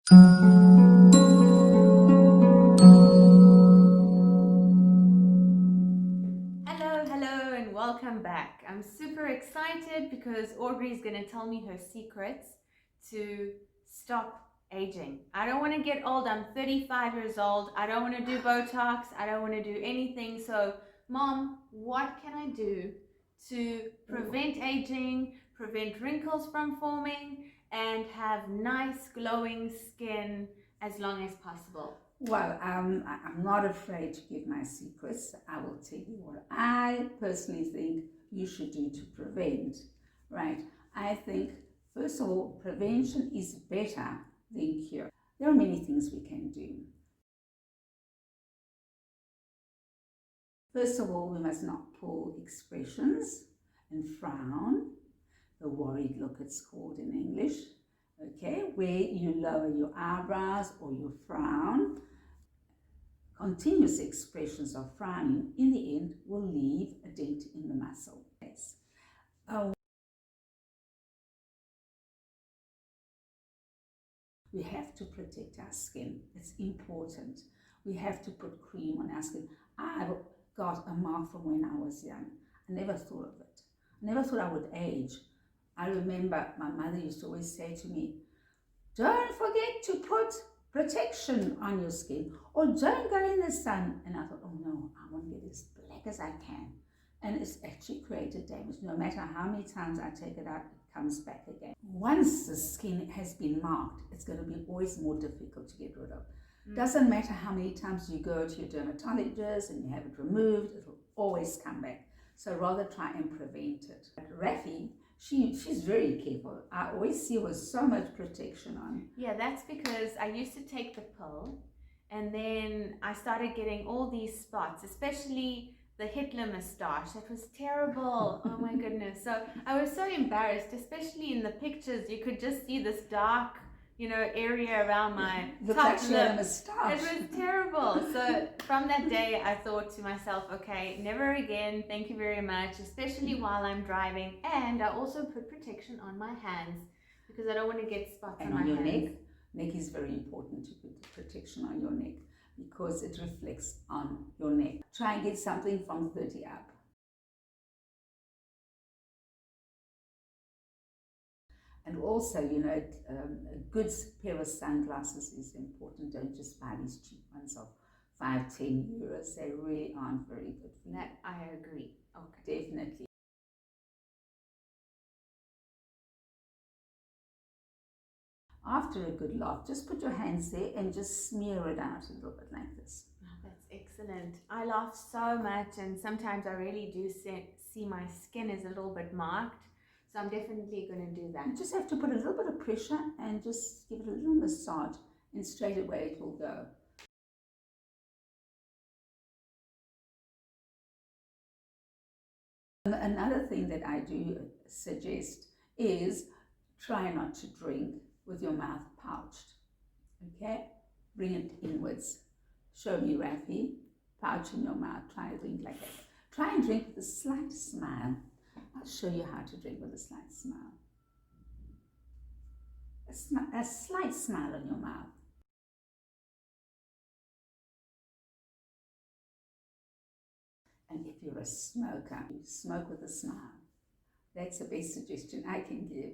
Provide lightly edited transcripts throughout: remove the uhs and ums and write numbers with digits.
Hello, and welcome back. I'm super excited because Audrey is going to tell me her secrets to stop aging. I don't want to get old. I'm 35 years old. I don't want to do Botox. I don't want to do anything. So, Mom, what can I do to prevent aging, prevent wrinkles from forming, and have nice glowing skin as long as possible? Well, I'm not afraid to give my secrets. I will tell you what I personally think you should do to prevent, right? I think, first of all, prevention is better than cure. There are many things we can do. First of all, we must not pull expressions and frown. The worried look, it's called in English. Okay, where you lower your eyebrows or you frown. Continuous expressions of frowning, in the end, will leave a dent in the muscle. We have to protect our skin. It's important. We have to put cream on our skin. I've got a mark from when I was young. I never thought of it. I never thought I would age. I remember my mother used to always say to me, don't forget to put protection on your skin, or don't go in the sun. And I thought, oh no, I want to get as black as I can. And it's actually created damage. No matter how many times I take it out, it comes back again. Once the skin has been marked, it's going to be always more difficult to get rid of. Doesn't matter how many times you go to your dermatologist and you have it removed, it will always come back. So rather try and prevent it. Rafi, she's very careful. I always see her with so much protection on. Yeah, that's because I used to take the pill and then I started getting all these spots, especially the Hitler moustache. That was terrible. Oh my goodness. So I was so embarrassed, especially in the pictures. You could just see this dark, area around my top lip. Moustache. It was terrible. So from that day, I thought to myself, okay, never again. Thank you very much, especially while I'm driving. And I also put protection on my hands because I don't want to get spots on my hands. And on your neck. Neck is very important to put protection on your neck because it reflects on your neck. Try and get something from 30 up. And also, a good pair of sunglasses is important. Don't just buy these cheap ones of 5-10 euros. They really aren't very good for you. That I agree. Okay. Definitely. After a good laugh, just put your hands there and just smear it out a little bit like this. Oh, that's excellent. I laugh so much, and sometimes I really do see my skin is a little bit marked. So I'm definitely going to do that. You just have to put a little bit of pressure and just give it a little massage, and straight away it will go. Another thing that I do suggest is try not to drink with your mouth pouched. Okay? Bring it inwards. Show me, Rafi. Pouch in your mouth. Try to drink like that. Try and drink with a slight smile. I'll show you how to drink with a slight smile. A slight smile on your mouth. And if you're a smoker, you smoke with a smile. That's the best suggestion I can give.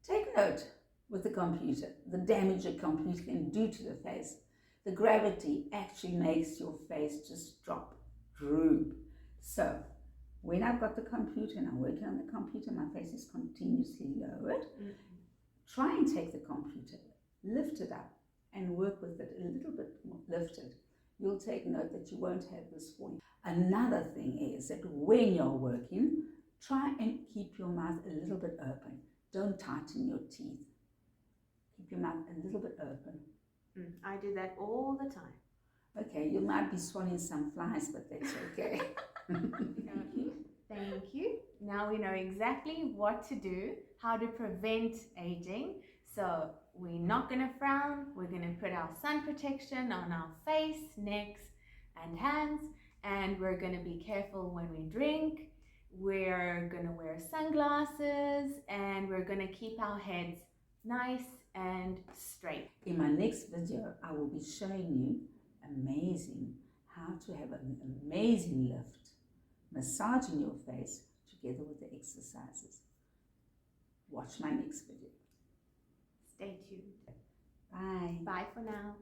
Take note with the computer, the damage a computer can do to the face. The gravity actually makes your face just droop. So when I've got the computer and I'm working on the computer, my face is continuously lowered. Try and take the computer, lift it up and work with it a little bit more lifted. You'll take note that you won't have this falling. Another thing is that when you're working, try and keep your mouth a little bit open. Don't tighten your teeth. Keep your mouth a little bit open. I do that all the time. Okay, you might be swallowing some flies, but that's okay. Thank you. Now we know exactly what to do, how to prevent aging. So we're not going to frown. We're going to put our sun protection on our face, necks, and hands. And we're going to be careful when we drink. We're gonna wear sunglasses and we're gonna keep our heads nice and straight. In my next video, I will be showing you how to have an amazing lift, massaging your face together with the exercises. Watch my next video. Stay tuned. Bye. Bye for now.